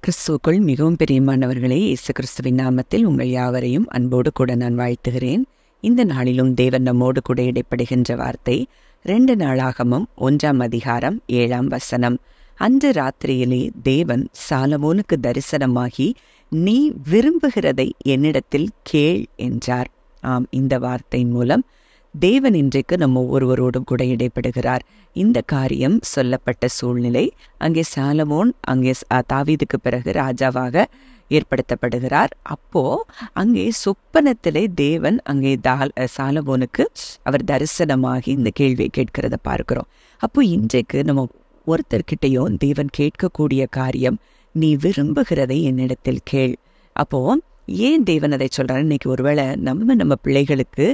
கிறிஸ்துவுக்குள் மிகவும் பிரியமானவர்களே, இயேசு கிறிஸ்துவின் நாமத்தில் உங்கள் யாவரையும் அன்போடு கூட நான் வாழ்த்துகிறேன். இந்த நாளிலும் தேவன் நம்மோடு கூட இடைப்படுகின்ற வார்த்தை 2 நாளாகமம் 1 அதிகாரம் 7 அன்று ராத்திரியிலே தேவன் சாலமோனுக்கு தரிசனமாகி, நீ விரும்புகிறதை என்னிடத்தில் கேள் என்றார். ஆம், இந்த வார்த்தையின் மூலம் தேவன் இன்றைக்கு நம்ம ஒவ்வொருவரோடும் கூட இடைப்படுகிறார். இந்த காரியம் சொல்லப்பட்ட சூழ்நிலை, அங்கே சாலமோன் அங்கே தாவீதுக்கு பிறகு ராஜாவாக ஏற்படுத்தப்படுகிறார். அப்போ அங்கே சொப்பனத்திலே தேவன் அங்கே சாலமோனுக்கு அவர் தரிசனமாகி இந்த கேள்வியை கேட்கிறத பார்க்கிறோம். அப்போ இன்றைக்கு நம்ம ஒருத்தர்கிட்டையும் தேவன் கேட்கக்கூடிய காரியம், நீ விரும்புகிறதை என்னிடத்தில் கேள். அப்போ ஏன் தேவன் அதை சொல்றாரு? இன்னைக்கு ஒருவேளை நம்ம பிள்ளைகளுக்கு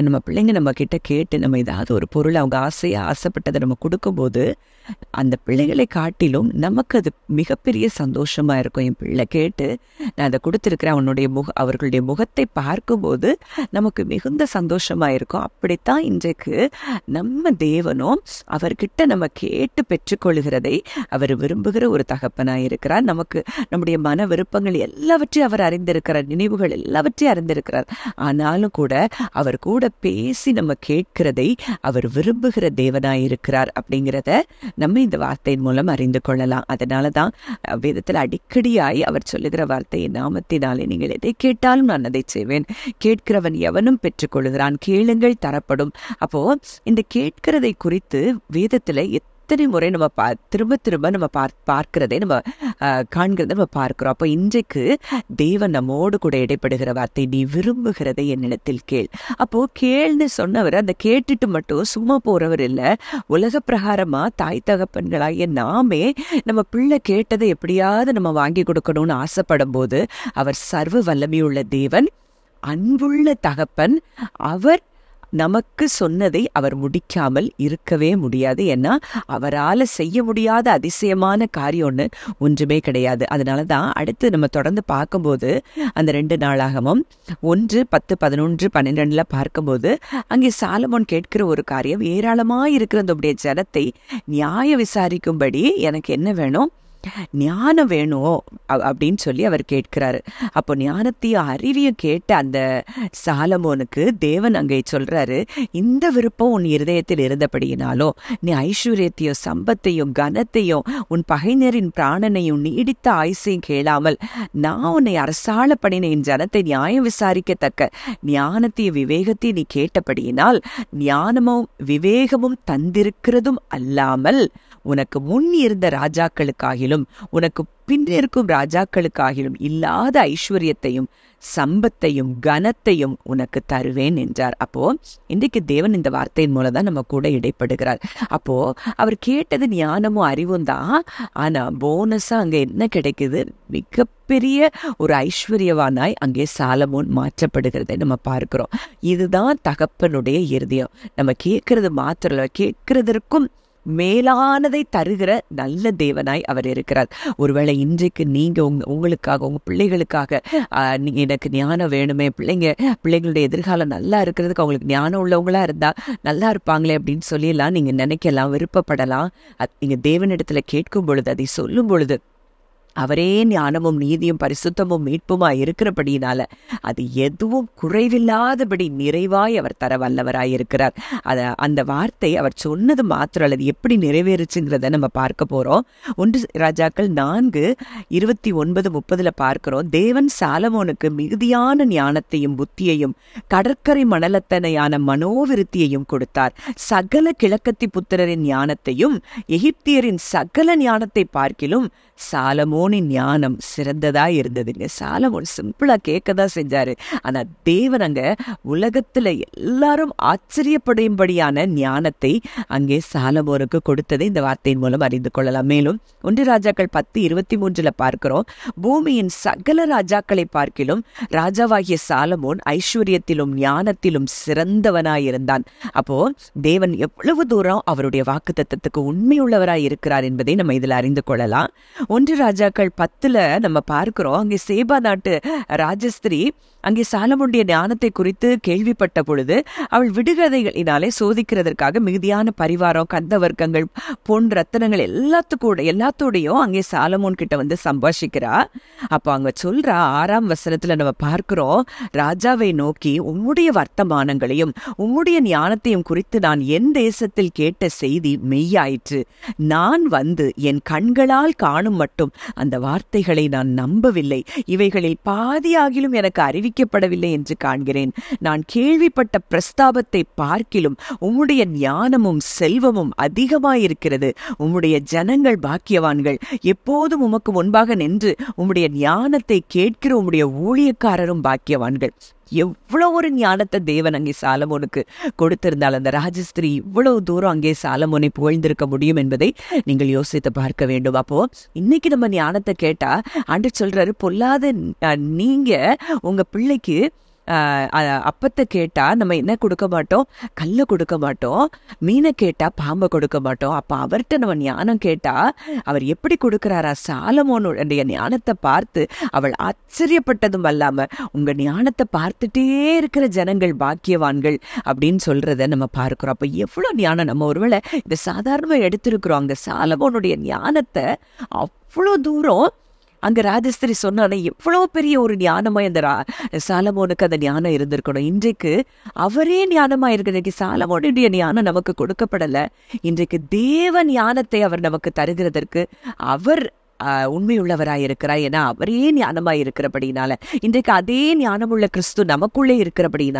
நம்ம பிள்ளைங்க நம்ம கிட்ட கேட்டு நம்ம ஏதாவது ஒரு பொருள் அவங்க ஆசைப்பட்டதை நம்ம கொடுக்கும்போது அந்த பிள்ளைகளை காட்டிலும் நமக்கு அது மிகப்பெரிய சந்தோஷமா இருக்கும். என் பிள்ளை கேட்டு நான் அதை கொடுத்துருக்கிறேன், அவர்களுடைய முகத்தை பார்க்கும்போது நமக்கு மிகுந்த சந்தோஷமா இருக்கும். அப்படித்தான் இன்றைக்கு நம்ம தேவனும் அவர்கிட்ட நம்ம கேட்டு பெற்றுக்கொள்கிறதை அவர் விரும்புகிற ஒரு தகப்பனாய் இருக்கிறார். நமக்கு நம்முடைய மன விருப்பங்கள் எல்லாவற்றையும் அவர் அறிந்திருக்கிறார், நினைவுகள் எல்லாவற்றையும் அறிந்திருக்கிறார். ஆனாலும் கூட அவர் கூட பேசி நம்ம கேட்கிறதை அவர் விரும்புகிற தேவனாய் இருக்கிறார் அப்படிங்கிறத நம்ம இந்த வார்த்தையின் மூலம் அறிந்து கொள்ளலாம். அதனாலதான் வேதத்தில் அடிக்கடியாய் அவர் சொல்லுகிற வார்த்தை, நாமத்தினாலே நீங்கள் எதை கேட்டாலும் நான் அதை செய்வேன், கேட்கிறவன் எவனும் பெற்றுக்கொள்கிறான், கேளுங்கள் தரப்படும். அப்போ இந்த கேட்கிறதை குறித்து வேதத்துல எத்தனை முறை நம்ம திரும்ப நம்ம பார்க்கிறதை நம்ம காண்கிறத நம்ம பார்க்கிறோம். அப்போ இன்றைக்கு தேவன் நம்மோடு கூட இடைப்படுகிற வார்த்தை, நீ விரும்புகிறதை என்னிடத்தில் கேள். அப்போ கேள்னு சொன்னவர் அந்த கேட்டுட்டு மட்டும் சும்மா போறவர் இல்லை. உலக பிரகாரமா தாய் தகப்பன்களாகிய நாமே நம்ம பிள்ளை கேட்டதை எப்படியாவது நம்ம வாங்கி கொடுக்கணும்னு ஆசைப்படும் போது அவர் சர்வ வல்லமையுள்ள தேவன், அன்புள்ள தகப்பன். அவர் நமக்கு சொன்னதை அவர் முடிக்காமல் இருக்கவே முடியாது. ஏன்னா அவரால் செய்ய முடியாத அதிசயமான காரியம் ஒன்றுமே கிடையாது. அதனாலதான் அடுத்து நம்ம தொடர்ந்து பார்க்கும்போது அந்த 2 நாளாகமம் 1, 10, 11, 12 பார்க்கும்போது அங்கே சாலமோன் கேட்கிற ஒரு காரியம், ஏராளமாயிருக்கிற அந்த ஜனத்தை நியாயம் விசாரிக்கும்படி எனக்கு என்ன வேணும்? ஞானம் வேணும் அப்படின்னு சொல்லி அவர் கேட்கிறாரு. அப்போ ஞானத்தையும் அறிவையும் கேட்ட அந்த சாலமோனுக்கு தேவன் அங்கே சொல்றாரு, இந்த விருப்பம் உன் இருதயத்தில் இருந்தபடியினாலும் நீ ஐஸ்வர்யத்தையும் சம்பத்தையும் கனத்தையும் உன் பகைஞரின் பிராணனையும் நீடித்த ஆயுசையும் கேளாமல் நான் உன்னை அரசாள பண்ணின என் ஜனத்தை நியாயம் விசாரிக்கத்தக்க ஞானத்தையும் விவேகத்தையும் நீ கேட்டபடியினால் ஞானமும் விவேகமும் தந்திருக்கிறதும் அல்லாமல் உனக்கு முன் இருந்த ராஜாக்களுக்காகிலும் உனக்கு பின்னிருக்கும் ராஜாக்களுக்காகிலும் இல்லாத ஐஸ்வர்யத்தையும் சம்பத்தையும் கனத்தையும் உனக்கு தருவேன் என்றார். அப்போ இன்றைக்கு தேவன் இந்த வார்த்தையின் மூலம் தான் நம்ம கூட இடைப்படுகிறார். அப்போ அவர் கேட்டது ஞானமும் அறிவும் தான். ஆனா போனஸா அங்க என்ன கிடைக்குது? மிகப்பெரிய ஒரு ஐஸ்வர்யவானாய் அங்கே சாலமோன் மாற்றப்படுகிறதை நம்ம பார்க்கிறோம். இதுதான் தகப்பனுடைய இருதயம். நம்ம கேட்கறது மாத்திரம், கேட்கிறதற்கும் மேலானதை தருகிற நல்ல தேவனாய் அவர் இருக்கிறார். ஒருவேளை இன்றைக்கு நீங்க உங்களுக்காக உங்க பிள்ளைகளுக்காக நீங்க எனக்கு ஞானம் வேணுமே, பிள்ளைங்களுடைய எதிர்காலம் நல்லா இருக்கிறதுக்கு அவங்களுக்கு ஞானம் உள்ளவங்களா இருந்தா நல்லா இருப்பாங்களே அப்படின்னு சொல்லலாம் நீங்க நினைக்கலாம், விருப்பப்படலாம். நீங்க தேவனிடத்துல கேட்கும் பொழுது, அதை சொல்லும் பொழுது அவரே ஞானமும் நீதியும் பரிசுத்தமும் மீட்புமா இருக்கிறபடினால அது எதுவும் குறைவில்லாதபடி நிறைவாய் அவர் தர வல்லவராய் இருக்கிறார். அந்த வார்த்தை அவர் சொன்னது மாத்திரம் அல்லது எப்படி நிறைவேறுச்சுங்கிறத நம்ம பார்க்க போறோம். 1 ராஜாக்கள் 4:29-30 பார்க்கிறோம். தேவன் சாலமோனுக்கு மிகுதியான ஞானத்தையும் புத்தியையும் கடற்கரை மணலத்தனையான மனோவிருத்தியையும் கொடுத்தார். சகல கிழக்கத்தி புத்திரரின் ஞானத்தையும் எகிப்தியரின் சகல ஞானத்தை பார்க்கிலும் சாலமோனின் ஞானம் சிறந்ததா இருந்ததுங்க. சாலமோன் சிம்பிளா கேட்கதான் செஞ்சாரு. ஆனா தேவன் அங்க உலகத்துல எல்லாரும் ஆச்சரியப்படும்படியான ஞானத்தை அங்கே சாலமோனுக்கு கொடுத்ததை இந்த வார்த்தையின் மூலம் அறிந்து கொள்ளலாம். மேலும் 1 ராஜாக்கள் 10:23 பார்க்கிறோம், பூமியின் சகல ராஜாக்களை பார்க்கிலும் ராஜாவாகிய சாலமோன் ஐஸ்வர்யத்திலும் ஞானத்திலும் சிறந்தவனாயிருந்தான். அப்போ தேவன் எவ்வளவு தூரம் அவருடைய வாக்குத்தத்தத்துக்கு உண்மையுள்ளவராய் இருக்கிறார் என்பதை நம்ம இதுல அறிந்து கொள்ளலாம். 1 ராஜாக்கள் 10 நம்ம பார்க்கிறோம், அங்கே சேபா நாட்டு ராஜஸ்திரி அங்கே சாலமோனுடைய ஞானத்தை குறித்து கேள்விப்பட்ட பொழுது அவள் விடுகதைகளினாலே சோதிக்கிறதற்காக மிகுதியான பரிவாரம், கந்த வர்க்கங்கள், பொன் ரத்தனங்கள் எல்லாத்தோடையும் அங்கே சாலமோன் கிட்ட வந்து சம்பாஷிக்கிறா. அப்ப அங்க சொல்றா 6ஆம் வசனத்துல நம்ம பார்க்கிறோம், ராஜாவை நோக்கி உம்முடைய வர்த்தமானங்களையும் உம்முடைய ஞானத்தையும் குறித்து நான் என் தேசத்தில் கேட்ட செய்தி மெய்யாயிற்று. நான் வந்து என் கண்களால் காணும் மட்டும் அந்த வார்த்தைகளை நான் நம்பவில்லை. இவைகளில் பாதியாகிலும் எனக்கு அறிவிக்கப்படவில்லை என்று காண்கிறேன். நான் கேள்விப்பட்ட பிரஸ்தாபத்தை பார்க்கிலும் உம்முடைய ஞானமும் செல்வமும் அதிகமாயிருக்கிறது. உம்முடைய ஜனங்கள் பாக்கியவான்கள். எப்போதும் உமக்கு முன்பாக நின்று உம்முடைய ஞானத்தை கேட்கிற உம்முடைய ஊழியக்காரரும் பாக்கியவான்கள். எவ்வளவு ஒரு ஞானத்தை தேவன் அங்கே சாலமோனுக்கு கொடுத்திருந்தால் அந்த ராஜஸ்திரி இவ்வளவு தூரம் அங்கே சாலமோனை புகழ்ந்திருக்க முடியும் என்பதை நீங்கள் யோசித்து பார்க்க வேண்டும். அப்போ இன்னைக்கு நம்ம ஞானத்தை கேட்டா ஆண்டவர் சொல்றாரு, பொல்லாத நீங்க உங்க பிள்ளைக்கு அப்பத்தை கேட்டா நம்ம என்ன கொடுக்க மாட்டோம்? கல்ல கொடுக்க மாட்டோம். மீனை கேட்டா பாம்பை கொடுக்க மாட்டோம். அப்ப அவர்கிட்ட நம்ம ஞானம் கேட்டா அவர் எப்படி கொடுக்கிறாரா? சாலமோனுடைய ஞானத்தை பார்த்து அவள் ஆச்சரியப்பட்டதும் அல்லாம உங்க ஞானத்தை பார்த்துட்டே இருக்கிற ஜனங்கள் பாக்கியவான்கள் அப்படின்னு சொல்றத நம்ம பார்க்கிறோம். அப்ப எவ்வளவு ஞானம் நம்ம ஒருவேளை இந்த சாதாரணமா எடுத்திருக்கிறோம். அங்க சாலமோனுடைய ஞானத்தை அவ்வளோ தூரம் அங்க ராஜஸ்திரி சொன்னானே, எவ்வளவு பெரிய ஒரு ஞானமா அந்த சாலமோனுக்கு அந்த ஞானம் இருந்திருக்கணும். இன்றைக்கு அவரே ஞானமா இருக்கு. இன்னைக்கு சாலமோனுடைய ஞானம் நமக்கு கொடுக்கப்படல. இன்றைக்கு தேவ ஞானத்தை அவர் நமக்கு தருகிறதற்கு அவர் உண்மையுள்ளவராயிருக்கிறார். ஏன்னா அவரே ஞானமாய் இருக்கிறபடினால, இன்றைக்கு அதே ஞானமுள்ள கிறிஸ்து நமக்குள்ளே இருக்கிறபடினால